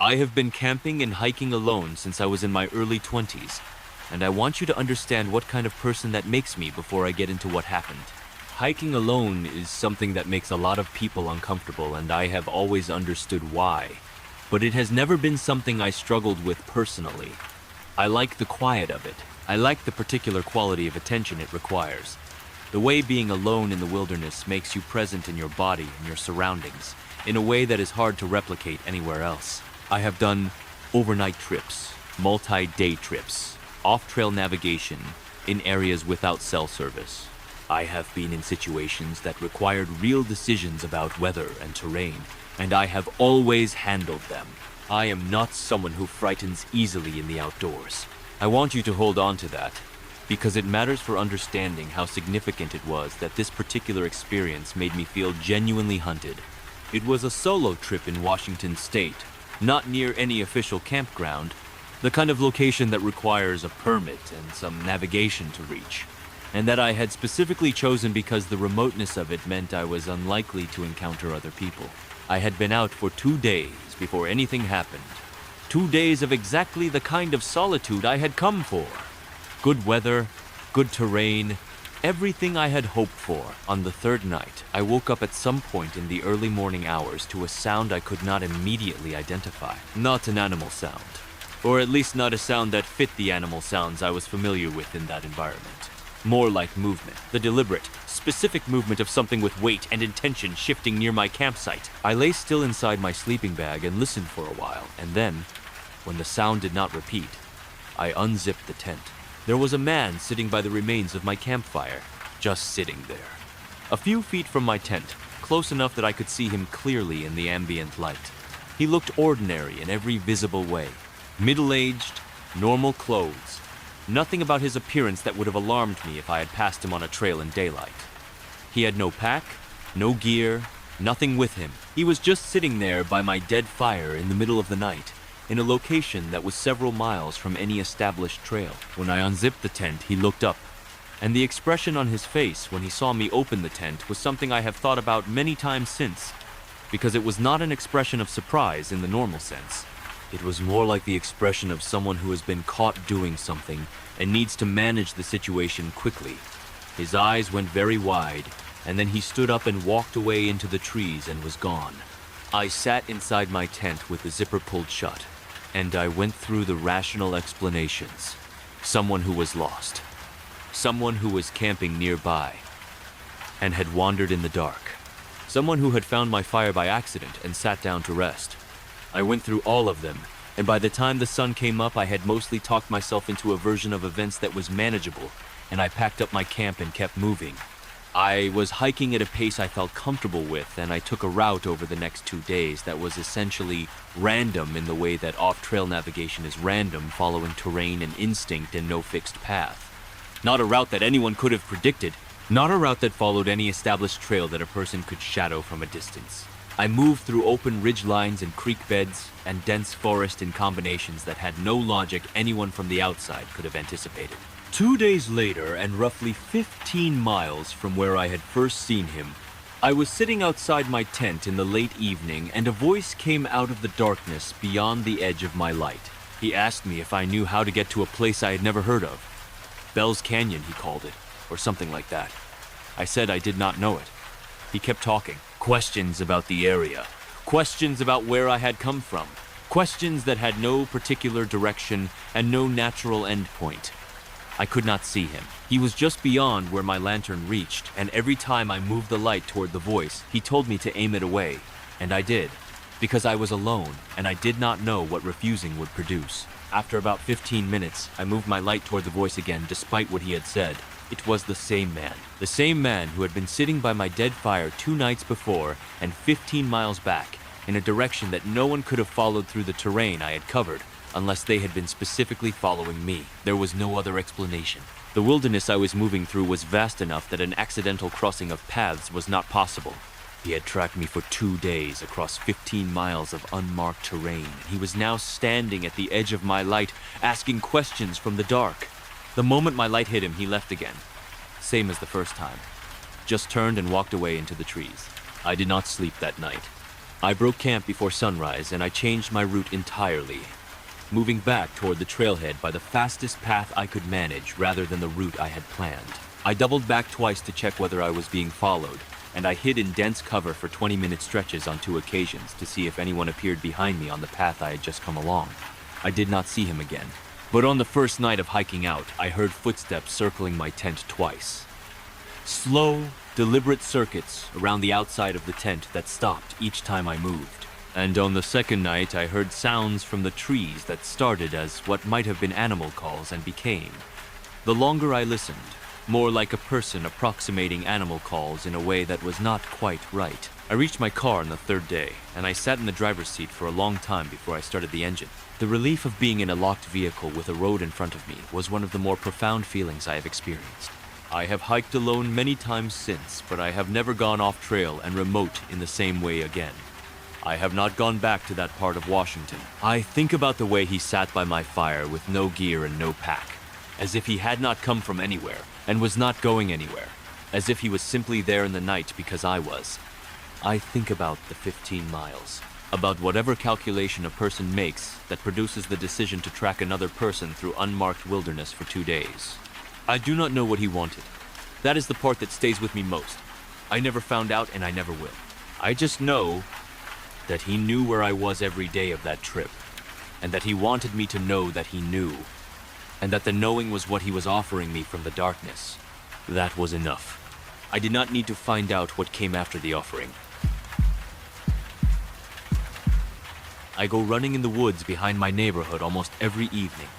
I have been camping and hiking alone since I was in my early 20s, and I want you to understand what kind of person that makes me before I get into what happened. Hiking alone is something that makes a lot of people uncomfortable, and I have always understood why. But it has never been something I struggled with personally. I like the quiet of it. I like the particular quality of attention it requires. The way being alone in the wilderness makes you present in your body and your surroundings in a way that is hard to replicate anywhere else. I have done overnight trips, multi-day trips, off-trail navigation in areas without cell service. I have been in situations that required real decisions about weather and terrain, and I have always handled them. I am not someone who frightens easily in the outdoors. I want you to hold on to that, because it matters for understanding how significant it was that this particular experience made me feel genuinely hunted. It was a solo trip in Washington State, not near any official campground, the kind of location that requires a permit and some navigation to reach, and that I had specifically chosen because the remoteness of it meant I was unlikely to encounter other people. I had been out for 2 days before anything happened. 2 days of exactly the kind of solitude I had come for. Good weather, good terrain, everything I had hoped for. On the third night, I woke up at some point in the early morning hours to a sound I could not immediately identify. Not an animal sound, or at least not a sound that fit the animal sounds I was familiar with in that environment. More like movement, the deliberate, specific movement of something with weight and intention shifting near my campsite. I lay still inside my sleeping bag and listened for a while, and then, when the sound did not repeat, I unzipped the tent. There was a man sitting by the remains of my campfire, just sitting there. A few feet from my tent, close enough that I could see him clearly in the ambient light. He looked ordinary in every visible way. Middle-aged, normal clothes. Nothing about his appearance that would have alarmed me if I had passed him on a trail in daylight. He had no pack, no gear, nothing with him. He was just sitting there by my dead fire in the middle of the night, in a location that was several miles from any established trail. When I unzipped the tent, he looked up, and the expression on his face when he saw me open the tent was something I have thought about many times since, because it was not an expression of surprise in the normal sense. It was more like the expression of someone who has been caught doing something and needs to manage the situation quickly. His eyes went very wide, and then he stood up and walked away into the trees and was gone. I sat inside my tent with the zipper pulled shut, and I went through the rational explanations. Someone who was lost. Someone who was camping nearby and had wandered in the dark. Someone who had found my fire by accident and sat down to rest. I went through all of them, and by the time the sun came up, I had mostly talked myself into a version of events that was manageable, and I packed up my camp and kept moving. I was hiking at a pace I felt comfortable with, and I took a route over the next 2 days that was essentially random in the way that off-trail navigation is random, following terrain and instinct and no fixed path. Not a route that anyone could have predicted, not a route that followed any established trail that a person could shadow from a distance. I moved through open ridge lines and creek beds and dense forest in combinations that had no logic anyone from the outside could have anticipated. 2 days later, and roughly 15 miles from where I had first seen him, I was sitting outside my tent in the late evening, and a voice came out of the darkness beyond the edge of my light. He asked me if I knew how to get to a place I had never heard of. Bell's Canyon, he called it, or something like that. I said I did not know it. He kept talking. Questions about the area. Questions about where I had come from. Questions that had no particular direction and no natural endpoint. I could not see him. He was just beyond where my lantern reached, and every time I moved the light toward the voice, he told me to aim it away, and I did, because I was alone, and I did not know what refusing would produce. After about 15 minutes, I moved my light toward the voice again, despite what he had said. It was the same man who had been sitting by my dead fire 2 nights before and 15 miles back, in a direction that no one could have followed through the terrain I had covered, unless they had been specifically following me. There was no other explanation. The wilderness I was moving through was vast enough that an accidental crossing of paths was not possible. He had tracked me for 2 days across 15 miles of unmarked terrain, and he was now standing at the edge of my light, asking questions from the dark. The moment my light hit him, he left again. Same as the first time. Just turned and walked away into the trees. I did not sleep that night. I broke camp before sunrise and I changed my route entirely, moving back toward the trailhead by the fastest path I could manage rather than the route I had planned. I doubled back twice to check whether I was being followed, and I hid in dense cover for 20-minute stretches on 2 occasions to see if anyone appeared behind me on the path I had just come along. I did not see him again, but on the first night of hiking out, I heard footsteps circling my tent twice. Slow, deliberate circuits around the outside of the tent that stopped each time I moved. And on the second night, I heard sounds from the trees that started as what might have been animal calls and became, the longer I listened, more like a person approximating animal calls in a way that was not quite right. I reached my car on the third day, and I sat in the driver's seat for a long time before I started the engine. The relief of being in a locked vehicle with a road in front of me was one of the more profound feelings I have experienced. I have hiked alone many times since, but I have never gone off trail and remote in the same way again. I have not gone back to that part of Washington. I think about the way he sat by my fire with no gear and no pack, as if he had not come from anywhere and was not going anywhere, as if he was simply there in the night because I was. I think about the 15 miles, about whatever calculation a person makes that produces the decision to track another person through unmarked wilderness for 2 days. I do not know what he wanted. That is the part that stays with me most. I never found out and I never will. I just know that he knew where I was every day of that trip, and that he wanted me to know that he knew, and that the knowing was what he was offering me from the darkness. That was enough. I did not need to find out what came after the offering. I go running in the woods behind my neighborhood almost every evening.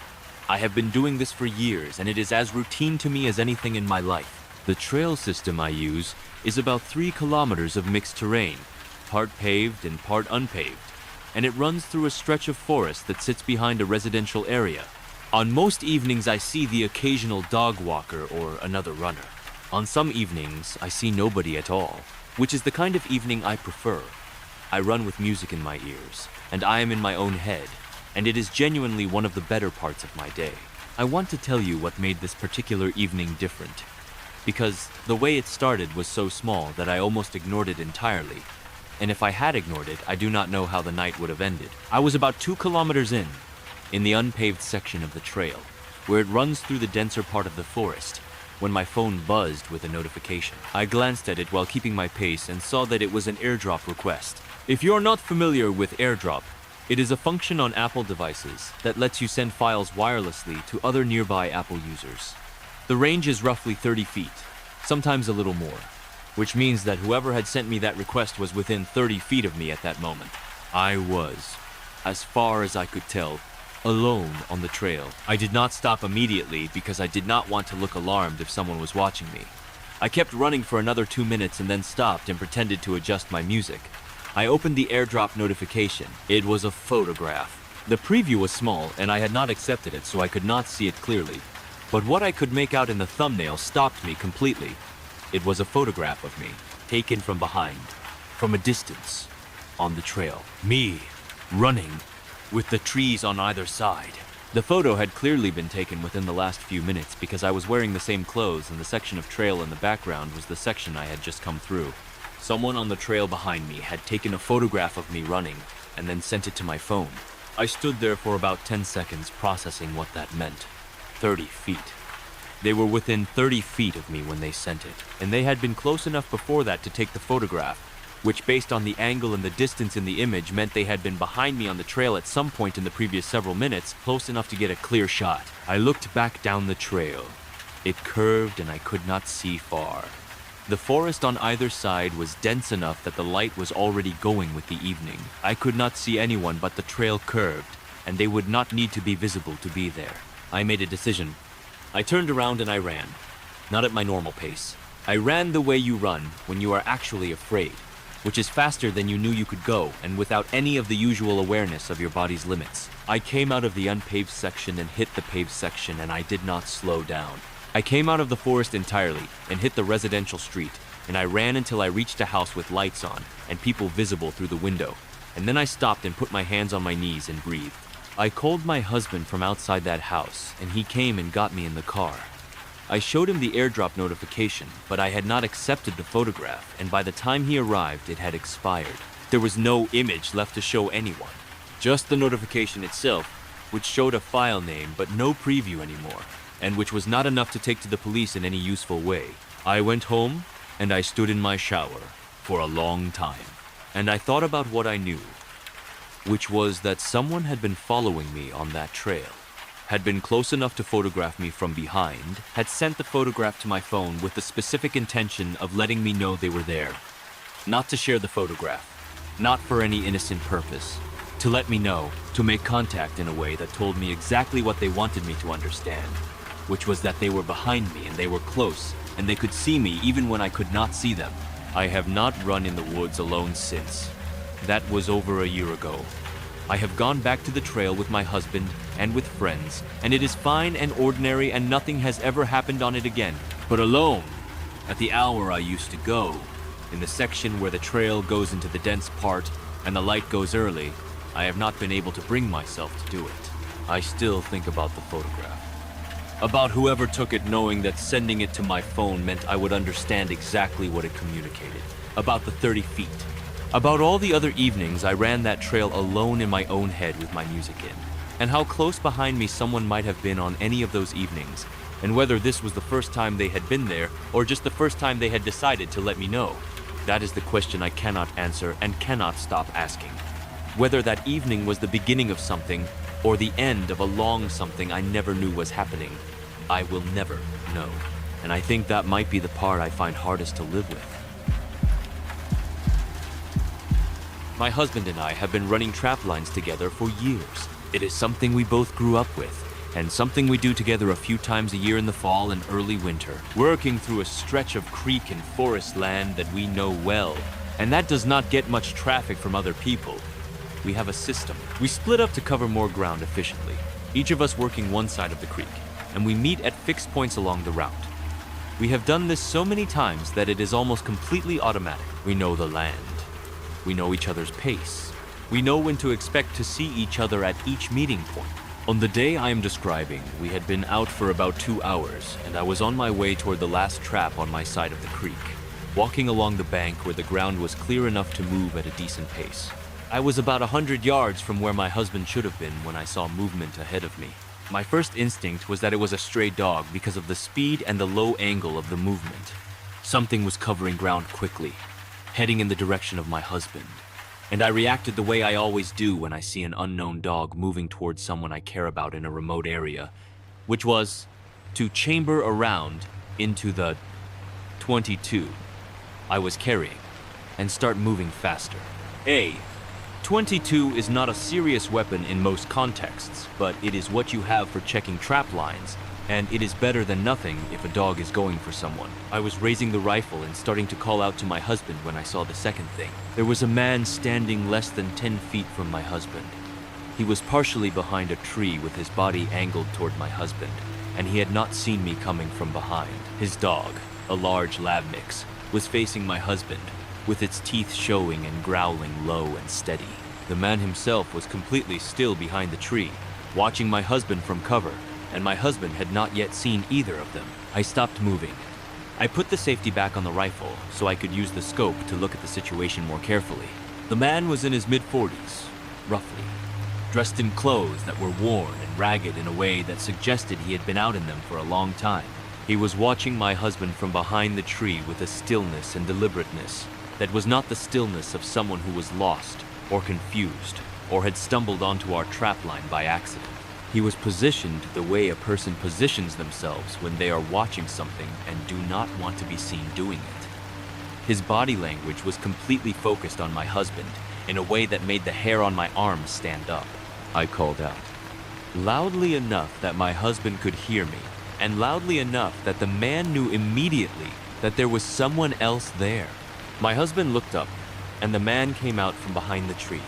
I have been doing this for years, and it is as routine to me as anything in my life. The trail system I use is about 3 kilometers of mixed terrain, part paved and part unpaved, and it runs through a stretch of forest that sits behind a residential area. On most evenings, I see the occasional dog walker or another runner. On some evenings, I see nobody at all, which is the kind of evening I prefer. I run with music in my ears, and I am in my own head, and it is genuinely one of the better parts of my day. I want to tell you what made this particular evening different, because the way it started was so small that I almost ignored it entirely, and if I had ignored it, I do not know how the night would have ended. I was about 2 kilometers in the unpaved section of the trail, where it runs through the denser part of the forest, when my phone buzzed with a notification. I glanced at it while keeping my pace and saw that it was an AirDrop request. If you're not familiar with AirDrop, it is a function on Apple devices that lets you send files wirelessly to other nearby Apple users. The range is roughly 30 feet, sometimes a little more, which means that whoever had sent me that request was within 30 feet of me at that moment. I was, as far as I could tell, alone on the trail. I did not stop immediately because I did not want to look alarmed if someone was watching me. I kept running for another 2 minutes and then stopped and pretended to adjust my music. I opened the AirDrop notification. It was a photograph. The preview was small and I had not accepted it, so I could not see it clearly. But what I could make out in the thumbnail stopped me completely. It was a photograph of me, taken from behind, from a distance, on the trail. Me, running, with the trees on either side. The photo had clearly been taken within the last few minutes because I was wearing the same clothes and the section of trail in the background was the section I had just come through. Someone on the trail behind me had taken a photograph of me running and then sent it to my phone. I stood there for about 10 seconds processing what that meant. 30 feet. They were within 30 feet of me when they sent it, and they had been close enough before that to take the photograph, which based on the angle and the distance in the image meant they had been behind me on the trail at some point in the previous several minutes, close enough to get a clear shot. I looked back down the trail. It curved and I could not see far. The forest on either side was dense enough that the light was already going with the evening. I could not see anyone, but the trail curved, and they would not need to be visible to be there. I made a decision. I turned around and I ran. Not at my normal pace. I ran the way you run when you are actually afraid, which is faster than you knew you could go and without any of the usual awareness of your body's limits. I came out of the unpaved section and hit the paved section, and I did not slow down. I came out of the forest entirely and hit the residential street, and I ran until I reached a house with lights on and people visible through the window, and then I stopped and put my hands on my knees and breathed. I called my husband from outside that house, and he came and got me in the car. I showed him the AirDrop notification, but I had not accepted the photograph, and by the time he arrived, it had expired. There was no image left to show anyone, just the notification itself, which showed a file name but no preview anymore, and which was not enough to take to the police in any useful way. I went home, and I stood in my shower for a long time, and I thought about what I knew, which was that someone had been following me on that trail, had been close enough to photograph me from behind, had sent the photograph to my phone with the specific intention of letting me know they were there. Not to share the photograph, not for any innocent purpose, to let me know, to make contact in a way that told me exactly what they wanted me to understand, which was that they were behind me and they were close, and they could see me even when I could not see them. I have not run in the woods alone since. That was over a year ago. I have gone back to the trail with my husband and with friends, and it is fine and ordinary and nothing has ever happened on it again. But alone, at the hour I used to go, in the section where the trail goes into the dense part and the light goes early, I have not been able to bring myself to do it. I still think about the photograph. About whoever took it, knowing that sending it to my phone meant I would understand exactly what it communicated. About the 30 feet. About all the other evenings I ran that trail alone in my own head with my music in, and how close behind me someone might have been on any of those evenings, and whether this was the first time they had been there or just the first time they had decided to let me know. That is the question I cannot answer and cannot stop asking. Whether that evening was the beginning of something or the end of a long something I never knew was happening, I will never know. And I think that might be the part I find hardest to live with. My husband and I have been running trap lines together for years. It is something we both grew up with, and something we do together a few times a year in the fall and early winter, working through a stretch of creek and forest land that we know well, and that does not get much traffic from other people. We have a system. We split up to cover more ground efficiently, each of us working one side of the creek, and we meet at fixed points along the route. We have done this so many times that it is almost completely automatic. We know the land. We know each other's pace. We know when to expect to see each other at each meeting point. On the day I am describing, we had been out for about 2 hours, and I was on my way toward the last trap on my side of the creek, walking along the bank where the ground was clear enough to move at a decent pace. I was about 100 yards from where my husband should have been when I saw movement ahead of me. My first instinct was that it was a stray dog because of the speed and the low angle of the movement. Something was covering ground quickly, heading in the direction of my husband, and I reacted the way I always do when I see an unknown dog moving towards someone I care about in a remote area, which was to chamber around into the .22 I was carrying and start moving faster. .22 is not a serious weapon in most contexts, but it is what you have for checking trap lines, and it is better than nothing if a dog is going for someone. I was raising the rifle and starting to call out to my husband when I saw the second thing. There was a man standing less than 10 feet from my husband. He was partially behind a tree with his body angled toward my husband, and he had not seen me coming from behind. His dog, a large lab mix, was facing my husband, with its teeth showing and growling low and steady. The man himself was completely still behind the tree, watching my husband from cover, and my husband had not yet seen either of them. I stopped moving. I put the safety back on the rifle so I could use the scope to look at the situation more carefully. The man was in his mid-40s, roughly, dressed in clothes that were worn and ragged in a way that suggested he had been out in them for a long time. He was watching my husband from behind the tree with a stillness and deliberateness that was not the stillness of someone who was lost or confused or had stumbled onto our trap line by accident. He was positioned the way a person positions themselves when they are watching something and do not want to be seen doing it. His body language was completely focused on my husband in a way that made the hair on my arms stand up. I called out, loudly enough that my husband could hear me, and loudly enough that the man knew immediately that there was someone else there. My husband looked up, and the man came out from behind the tree,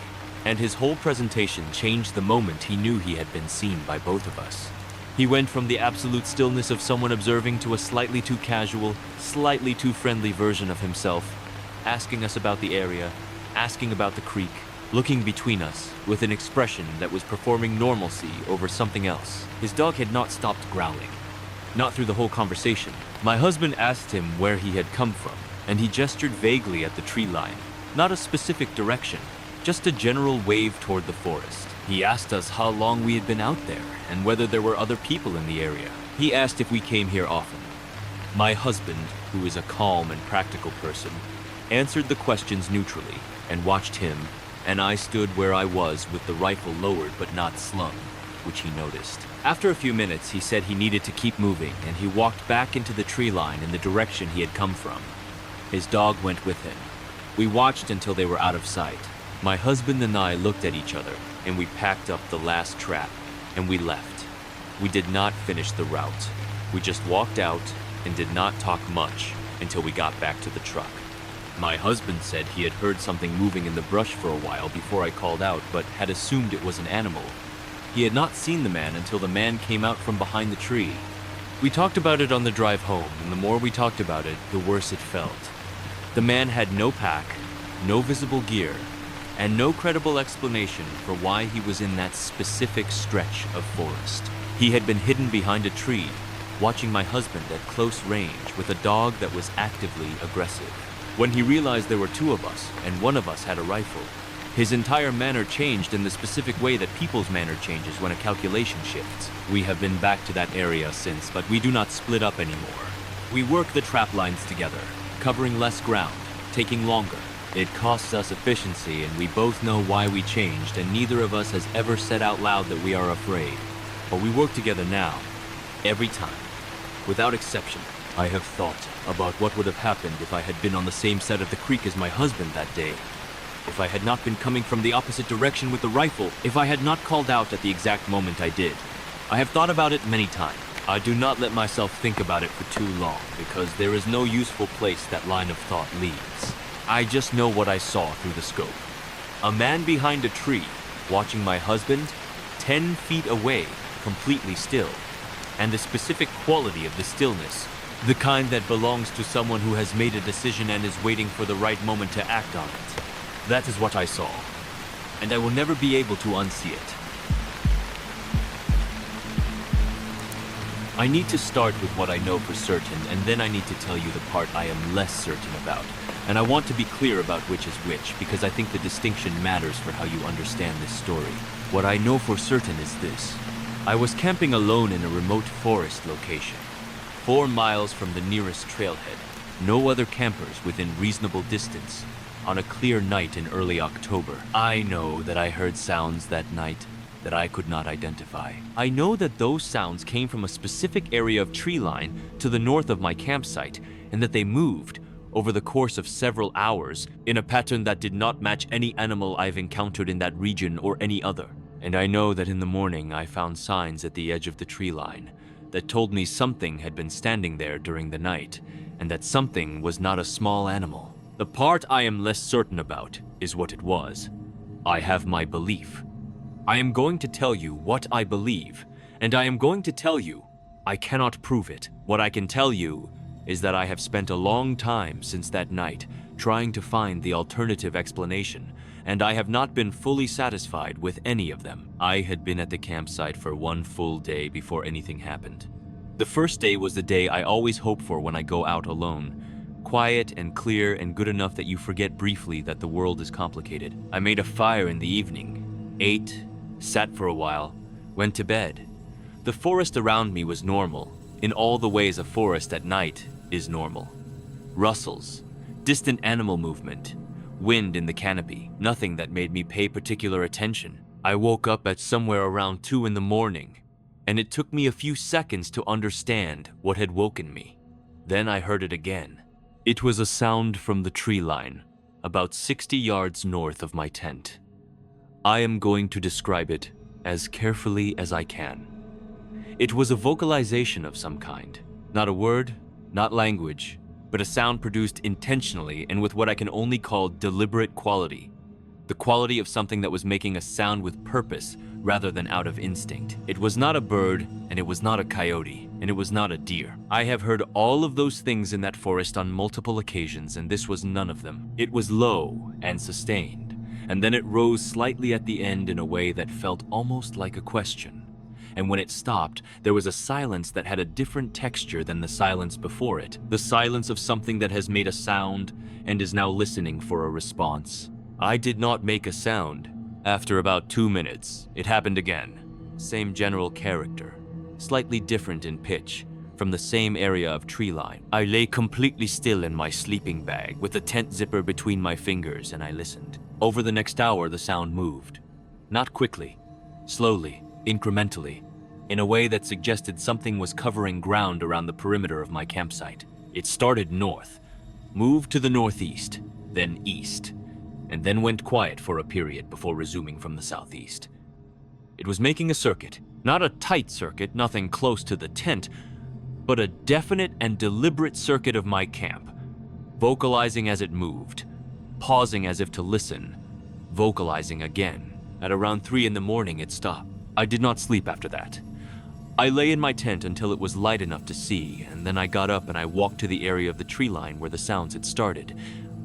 and his whole presentation changed the moment he knew he had been seen by both of us. He went from the absolute stillness of someone observing to a slightly too casual, slightly too friendly version of himself, asking us about the area, asking about the creek, looking between us with an expression that was performing normalcy over something else. His dog had not stopped growling. Not through the whole conversation. My husband asked him where he had come from, and he gestured vaguely at the tree line, Not a specific direction, just a general wave toward the forest. He asked us how long we had been out there and whether there were other people in the area. He asked if we came here often. My husband, who is a calm and practical person, answered the questions neutrally and watched him, and I stood where I was with the rifle lowered but not slung, which he noticed. After a few minutes, he said he needed to keep moving, and he walked back into the tree line in the direction he had come from. His dog went with him. We watched until they were out of sight. My husband and I looked at each other, and we packed up the last trap, and we left. We did not finish the route. We just walked out and did not talk much until we got back to the truck. My husband said he had heard something moving in the brush for a while before I called out, but had assumed it was an animal. He had not seen the man until the man came out from behind the tree. We talked about it on the drive home, and the more we talked about it, the worse it felt. The man had no pack, no visible gear, and no credible explanation for why he was in that specific stretch of forest. He had been hidden behind a tree, watching my husband at close range with a dog that was actively aggressive. When he realized there were two of us, and one of us had a rifle, his entire manner changed in the specific way that people's manner changes when a calculation shifts. We have been back to that area since, but we do not split up anymore. We work the trap lines together, covering less ground, taking longer. It costs us efficiency, and we both know why we changed, and neither of us has ever said out loud that we are afraid. But we work together now, every time, without exception. I have thought about what would have happened if I had been on the same side of the creek as my husband that day. If I had not been coming from the opposite direction with the rifle, if I had not called out at the exact moment I did. I have thought about it many times. I do not let myself think about it for too long, because there is no useful place that line of thought leads. I just know what I saw through the scope. A man behind a tree, watching my husband, 10 feet away, completely still. And the specific quality of the stillness, the kind that belongs to someone who has made a decision and is waiting for the right moment to act on it. That is what I saw, and I will never be able to unsee it. I need to start with what I know for certain, and then I need to tell you the part I am less certain about. And I want to be clear about which is which, because I think the distinction matters for how you understand this story. What I know for certain is this. I was camping alone in a remote forest location, 4 miles from the nearest trailhead, no other campers within reasonable distance, on a clear night in early October. I know that I heard sounds that night that I could not identify. I know that those sounds came from a specific area of tree line to the north of my campsite, and that they moved over the course of several hours in a pattern that did not match any animal I've encountered in that region or any other. And I know that in the morning I found signs at the edge of the tree line that told me something had been standing there during the night, and that something was not a small animal. The part I am less certain about is what it was. I have my belief. I am going to tell you what I believe, and I am going to tell you I cannot prove it. What I can tell you is that I have spent a long time since that night trying to find the alternative explanation, and I have not been fully satisfied with any of them. I had been at the campsite for 1 full day before anything happened. The first day was the day I always hope for when I go out alone. Quiet and clear and good enough that you forget briefly that the world is complicated. I made a fire in the evening, ate, sat for a while, went to bed. The forest around me was normal, in all the ways a forest at night is normal. Rustles, distant animal movement, wind in the canopy, nothing that made me pay particular attention. I woke up at somewhere around 2 in the morning, and it took me a few seconds to understand what had woken me. Then I heard it again. It was a sound from the tree line, about 60 yards north of my tent. I am going to describe it as carefully as I can. It was a vocalization of some kind. Not a word, not language, but a sound produced intentionally and with what I can only call deliberate quality. The quality of something that was making a sound with purpose rather than out of instinct. It was not a bird, and it was not a coyote, and it was not a deer. I have heard all of those things in that forest on multiple occasions, and this was none of them. It was low and sustained, and then it rose slightly at the end in a way that felt almost like a question. And when it stopped, there was a silence that had a different texture than the silence before it. The silence of something that has made a sound and is now listening for a response. I did not make a sound. After about 2 minutes, it happened again. Same general character, slightly different in pitch, from the same area of tree line. I lay completely still in my sleeping bag with the tent zipper between my fingers, and I listened. Over the next hour, the sound moved. Not quickly, slowly, incrementally, in a way that suggested something was covering ground around the perimeter of my campsite. It started north, moved to the northeast, then east, and then went quiet for a period before resuming from the southeast. It was making a circuit, not a tight circuit, nothing close to the tent, but a definite and deliberate circuit of my camp, vocalizing as it moved, pausing as if to listen, vocalizing again. At around 3 in the morning, it stopped. I did not sleep after that. I lay in my tent until it was light enough to see, and then I got up and I walked to the area of the tree line where the sounds had started.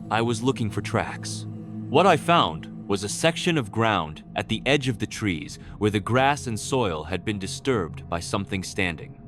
I was looking for tracks. What I found was a section of ground at the edge of the trees where the grass and soil had been disturbed by something standing.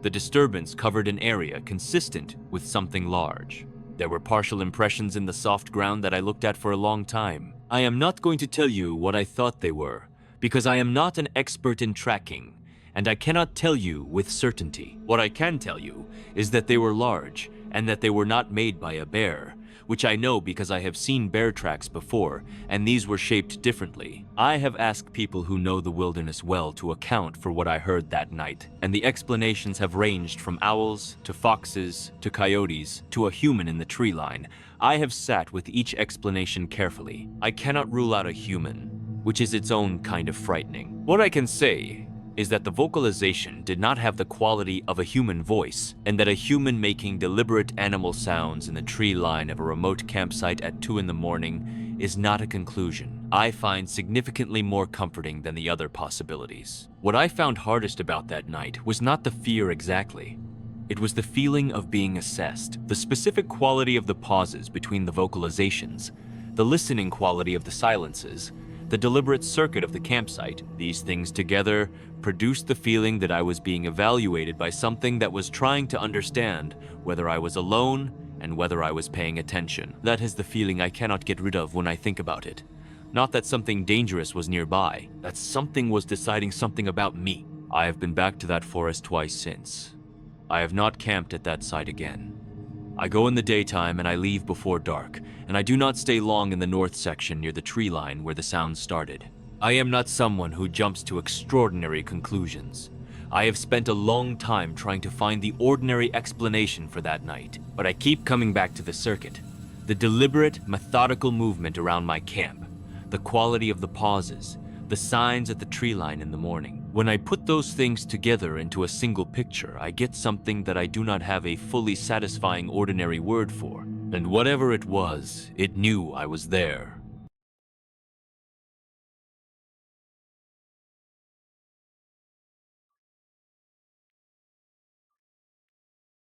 The disturbance covered an area consistent with something large. There were partial impressions in the soft ground that I looked at for a long time. I am not going to tell you what I thought they were, because I am not an expert in tracking, and I cannot tell you with certainty. What I can tell you is that they were large, and that they were not made by a bear, which I know because I have seen bear tracks before, and these were shaped differently. I have asked people who know the wilderness well to account for what I heard that night, and the explanations have ranged from owls, to foxes, to coyotes, to a human in the tree line. I have sat with each explanation carefully. I cannot rule out a human, which is its own kind of frightening. What I can say is that the vocalization did not have the quality of a human voice, and that a human making deliberate animal sounds in the tree line of a remote campsite at 2 in the morning is not a conclusion I find significantly more comforting than the other possibilities. What I found hardest about that night was not the fear exactly. It was the feeling of being assessed, the specific quality of the pauses between the vocalizations, the listening quality of the silences, the deliberate circuit of the campsite. These things together produced the feeling that I was being evaluated by something that was trying to understand whether I was alone and whether I was paying attention. That is the feeling I cannot get rid of when I think about it. Not that something dangerous was nearby, that something was deciding something about me. I have been back to that forest twice since. I have not camped at that site again. I go in the daytime and I leave before dark, and I do not stay long in the north section near the tree line where the sound started. I am not someone who jumps to extraordinary conclusions. I have spent a long time trying to find the ordinary explanation for that night, but I keep coming back to the circuit, the deliberate, methodical movement around my camp, the quality of the pauses, the signs at the tree line in the morning. When I put those things together into a single picture, I get something that I do not have a fully satisfying ordinary word for. And whatever it was, it knew I was there.